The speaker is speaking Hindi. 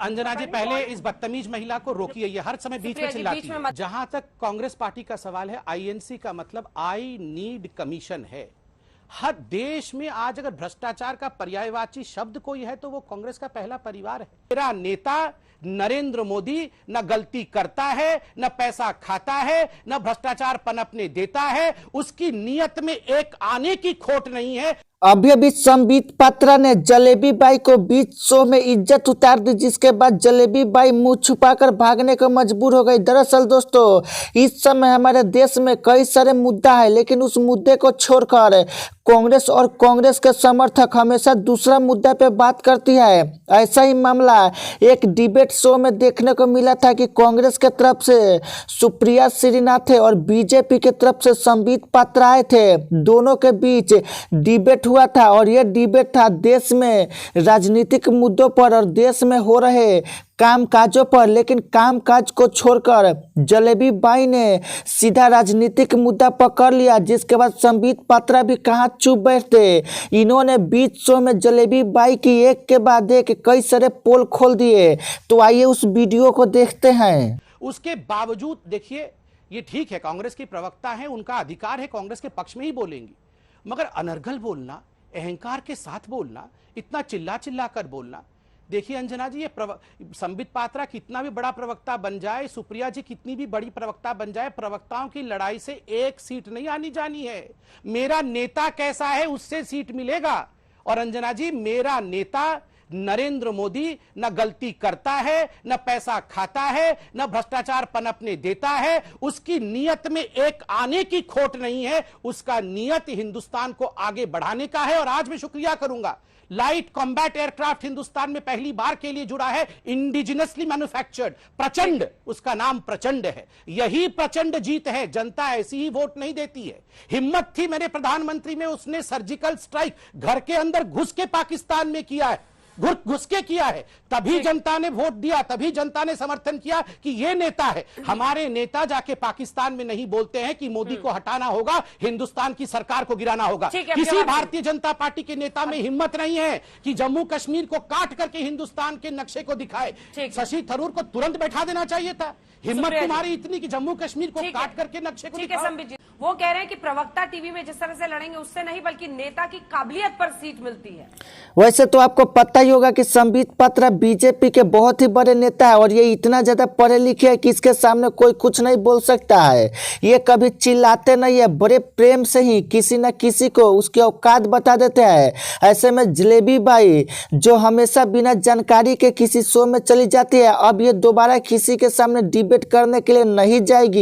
अंजना जी पहले इस बदतमीज महिला को रोकिए, ये हर समय बीच में चिल्लाती है। जहां तक कांग्रेस पार्टी का सवाल है, आईएनसी का मतलब आई नीड कमीशन है। हर देश में आज अगर भ्रष्टाचार का पर्यायवाची शब्द कोई है तो वो कांग्रेस का पहला परिवार है। मेरा नेता नरेंद्र मोदी न गलती करता है, न पैसा खाता है, न भ्रष्टाचार पनपने देता है, उसकी नीयत में एक आने की खोट नहीं है। अभी संबित पात्रा ने जलेबी बाई को बीच शो में इज्जत उतार दी, जिसके बाद जलेबी बाई मुंह छुपाकर भागने को मजबूर हो गई। दरअसल दोस्तों, इस समय हमारे देश में कई सारे मुद्दा है, लेकिन उस मुद्दे को छोड़कर कांग्रेस और कांग्रेस के समर्थक हमेशा दूसरा मुद्दा पे बात करती है। ऐसा ही मामला एक डिबेट शो में देखने को मिला था कि कांग्रेस के तरफ से सुप्रिया श्रीनाथ थे और बीजेपी के तरफ से संबित पात्रा आए थे। दोनों के बीच डिबेट हुआ था और यह डिबेट था देश में राजनीतिक मुद्दों पर और देश में हो रहे काम काजों पर। लेकिन काम काज को छोड़कर जलेबी बाई ने सीधा राजनीतिक मुद्दा पकड़ लिया, जिसके बाद संबित पात्रा भी कहाँ चुप बैठते। इन्होंने बीच शो में जलेबी बाई की एक के बाद एक कई सारे पोल खोल दिए। तो आइए उस वीडियो को देखते हैं। उसके बावजूद देखिए, ये ठीक है, कांग्रेस की प्रवक्ता है, उनका अधिकार है, कांग्रेस के पक्ष में ही बोलेंगी, मगर अनर्गल बोलना, अहंकार के साथ बोलना, इतना चिल्ला चिल्ला कर बोलना। देखिए अंजना जी, ये संबित पात्रा कितना भी बड़ा प्रवक्ता बन जाए, सुप्रिया जी कितनी भी बड़ी प्रवक्ता बन जाए, प्रवक्ताओं की लड़ाई से एक सीट नहीं आनी जानी है। मेरा नेता कैसा है उससे सीट मिलेगा। और अंजना जी, मेरा नेता नरेंद्र मोदी न गलती करता है, न पैसा खाता है, न भ्रष्टाचार पनपने देता है, उसकी नीयत में एक आने की खोट नहीं है। उसका नीयत हिंदुस्तान को आगे बढ़ाने का है। और आज मैं शुक्रिया करूंगा, लाइट कॉम्बैट एयरक्राफ्ट हिंदुस्तान में पहली बार के लिए जुड़ा है, इंडिजिनसली मैन्युफैक्चर्ड, प्रचंड, उसका नाम प्रचंड है। यही प्रचंड जीत है। जनता ऐसी ही वोट नहीं देती है। हिम्मत थी मेरे प्रधानमंत्री में, उसने सर्जिकल स्ट्राइक घर के अंदर घुस के पाकिस्तान में किया है, घुस के किया है, तभी जनता ने वोट दिया, तभी जनता ने समर्थन किया कि ये नेता है। हमारे नेता जाके पाकिस्तान में नहीं बोलते हैं कि मोदी को हटाना होगा, हिंदुस्तान की सरकार को गिराना होगा। किसी भारतीय जनता पार्टी के नेता में हिम्मत नहीं है कि जम्मू कश्मीर को काट करके हिंदुस्तान के नक्शे को दिखाए। शशि थरूर को तुरंत बैठा देना चाहिए था। हिम्मत तुम्हारी इतनी कि जम्मू कश्मीर को काट करके नक्शे को दिखाओ। वो कह रहे हैं कि प्रवक्ता टीवी में जिस तरह से लड़ेंगे उससे नहीं, बल्कि नेता की काबिलियत पर सीट मिलती है। वैसे तो आपको पता ही होगा कि संबित पात्रा बीजेपी के बहुत ही बड़े नेता है और ये इतना ज्यादा पढ़े लिखे है कि इसके सामने कोई कुछ नहीं बोल सकता है। ये कभी चिल्लाते नहीं है, बड़े प्रेम से ही किसी न किसी को उसकी औकात बता देते हैं। ऐसे में जलेबी बाई जो हमेशा बिना जानकारी के किसी शो में चली जाती है, अब ये दोबारा किसी के सामने डिबेट करने के लिए नहीं जाएगी।